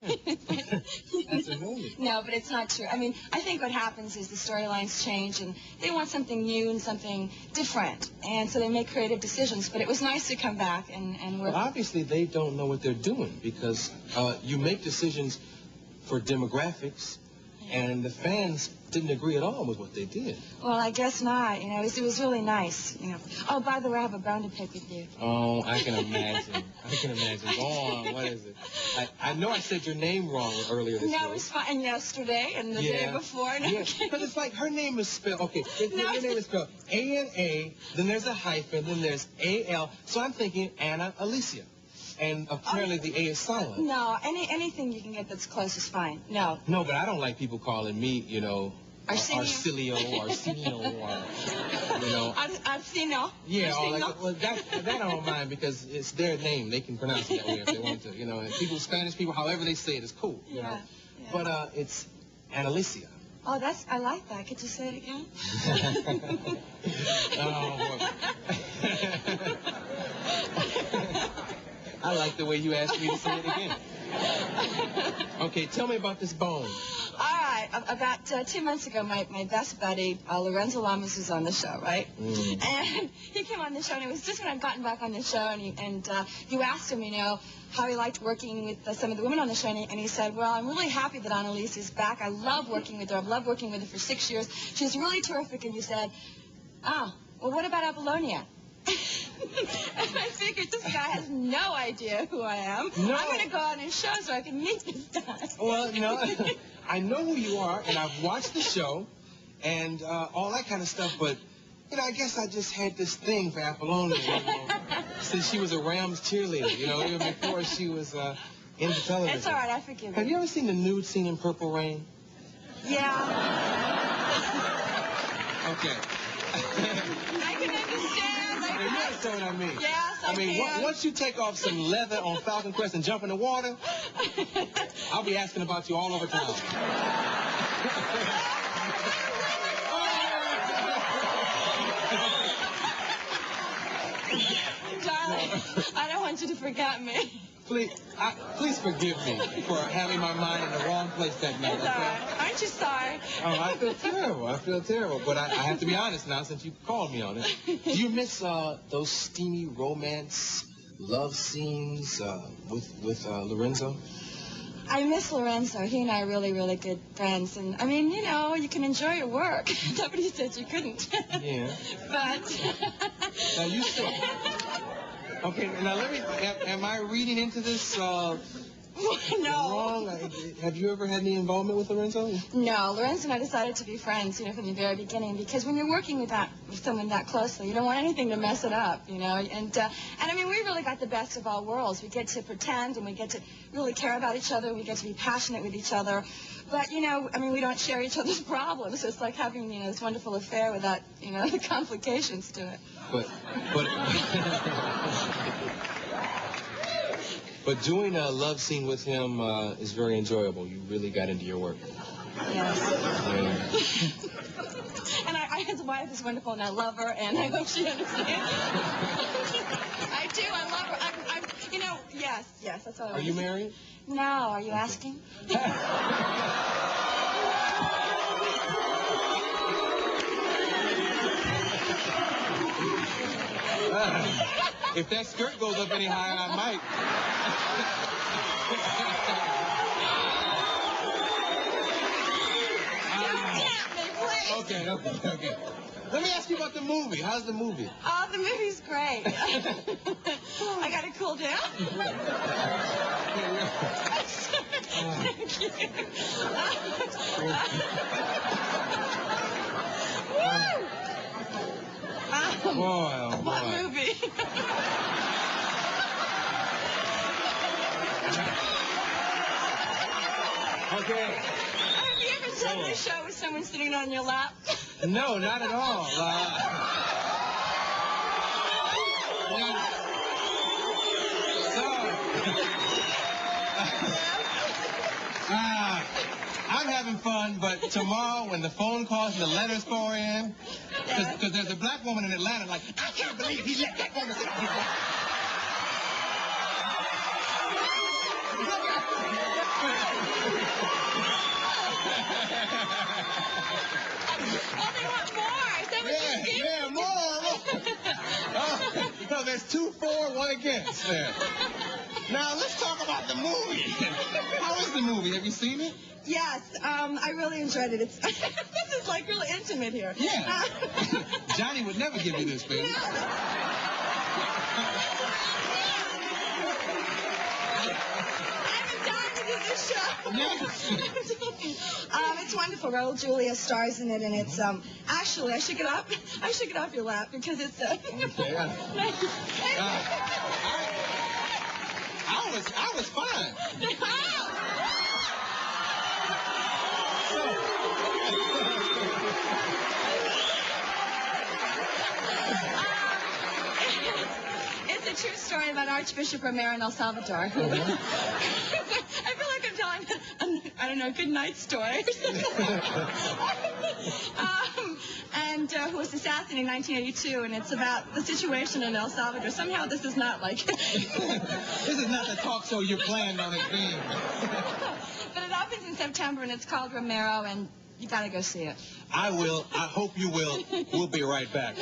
That's amazing. No, but it's not true. I mean, I think what happens is the storylines change, and they want something new and something different, and so they make creative decisions. But it was nice to come back and work. Well, obviously, they don't know what they're doing, because you make decisions for demographics, and the fans didn't agree at all with what they did. Well, I guess not. You know, it was really nice. You know. Oh, by the way, I have a bone to pick with you. Oh, I can imagine. I can imagine. Go on. What is it? I know I said your name wrong earlier this week. No, it was fine. And yesterday and the day before. And Because it's like her name is spelled. Okay, your name is spelled A-N-A, then there's a hyphen, then there's A-L. So I'm thinking Ana-Alicia. And apparently the A is silent. No, anything you can get that's close is fine. No. No, but I don't like people calling me, you know, Arsenio, or, you know. Arsenio. Yeah, well, that I don't mind, because it's their name. They can pronounce it that way if they want to, you know. And people, Spanish people, however they say it is cool, you know. Yeah. But it's Ana-Alicia. Oh, I like that. Could you say it again? I like the way you asked me to say it again. Okay, tell me about this bone. All right. About 2 months ago, my best buddy, Lorenzo Lamas, was on the show, right? And he came on the show, and it was just when I'd gotten back on the show, and you asked him, you know, how he liked working with some of the women on the show, and he said, well, I'm really happy that Ana-Alicia is back. I love working with her. I've loved working with her for 6 years. She's really terrific. And you said, well, what about Apollonia? And I figured this guy has no idea who I am. No. I'm going to go on his show so I can meet this guy. Well, no, I know who you are, and I've watched the show, and all that kind of stuff, but, you know, I guess I just had this thing for Apollonia, you know, since she was a Rams cheerleader, you know, even before she was into television. It's all right, I forgive you. Have you ever seen the nude scene in Purple Rain? Yeah. Okay. I can understand. You understand what I mean? Yes, I mean, once you take off some leather on Falcon Crest and jump in the water, I'll be asking about you all over town. Darling, I don't want you to forget me. Please forgive me for having my mind in the wrong place that night. It's all right. Aren't you sorry? Oh, I feel terrible. I feel terrible. But I have to be honest now, since you called me on it. Do you miss those steamy romance love scenes with Lorenzo? I miss Lorenzo. He and I are really, really good friends. And, I mean, you know, you can enjoy your work. Nobody said you couldn't. Yeah. But... Now, you said... Okay, now let me... Am I reading into this no. wrong? Have you ever had any involvement with Lorenzo? No, Lorenzo and I decided to be friends, you know, from the very beginning, because when you're working with someone that closely, you don't want anything to mess it up, you know. And I mean, we really got the best of all worlds. We get to pretend, and we get to really care about each other. We get to be passionate with each other. But, you know, I mean, we don't share each other's problems. So it's like having, you know, this wonderful affair without, you know, the complications to it. But doing a love scene with him is very enjoyable. You really got into your work. Yes. Yeah. And his wife is wonderful, and I love her, and I hope she understands. I do. I love her. I'm you know, yes, that's all I want. Are you married? No. Are you asking? If that skirt goes up any higher, I might. Okay. Let me ask you about the movie. How's the movie? Oh, the movie's great. I gotta cool down. Thank you. Boy, oh boy. What movie? Okay. Have you ever done a show with someone sitting on your lap? No, not at all. I'm having fun, but tomorrow when the phone calls and the letters pour in, because there's a black woman in Atlanta like, I can't believe he let that woman sit on his lap. So there's 2 for, 1 against there. Now let's talk about the movie. How is the movie? Have you seen it? Yes, I really enjoyed it. It's this is like really intimate here. Yeah. Johnny would never give you this, baby. Yes. It's wonderful. Raul Julia stars in it, and it's actually I should get off your lap because it's Okay. I was fine. It's a true story about Archbishop Romero in El Salvador. Who, I feel like I'm telling a good night story. Who was assassinated in 1982, and it's about the situation in El Salvador. Somehow this is not like... This is not the talk show you planned on it being. But it opens in September, and it's called Romero, and you gotta go see it. I will. I hope you will. We'll be right back.